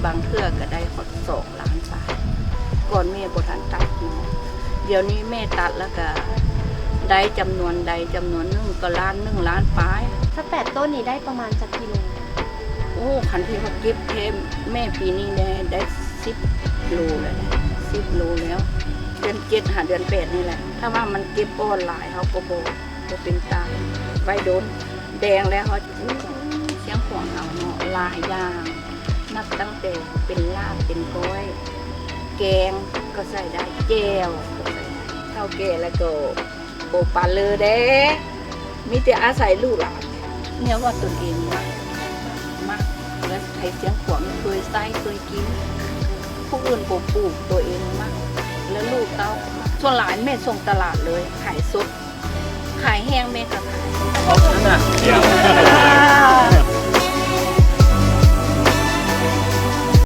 บางเทื่อก็ได้ฮอด2 ล้านบาทก่อนแม่บ่ทันตัดเนาะเดี๋ยวนี้แม่ตัดแล้วก็ได้จำนวนใดจำนวนหนึงก็1 ล้านปลาย ถ้า8 ต้นนี้ได้ประมาณจักกิโล โอ้คันที่เขาเก็บเทมแม่ปีนี้ได้10 โลแล้วนะ10 โลแล้ว เดือน7หาเดือน8นี่แหละ ถ้าว่ามันเก็บป้อนหลายเขาก็บ่เป็นตายไว้โดนแดงแล้วเขาเสียงขวางเอาเนาะหลายอย่างนับตั้งแต่เป็นลาบเป็นก้อย แกงก็ใส่ได้แจ่วก็ใส่ได้ข้าวแก่แล้วก็โบปลาเลยเด้มีแต่อาศัยลูกหลานเนี่ยว่าตนเองมากแล้วใครเสียงขวางเคยใส่เคยกินผู้อื่นปลูกตัวเองมากแล้วลูกเต้าส่วนหลานแม่ส่งตลาดเลยขายสดขายแห้งแม่ก็ขาย นั่นน่ะเดี๋ยว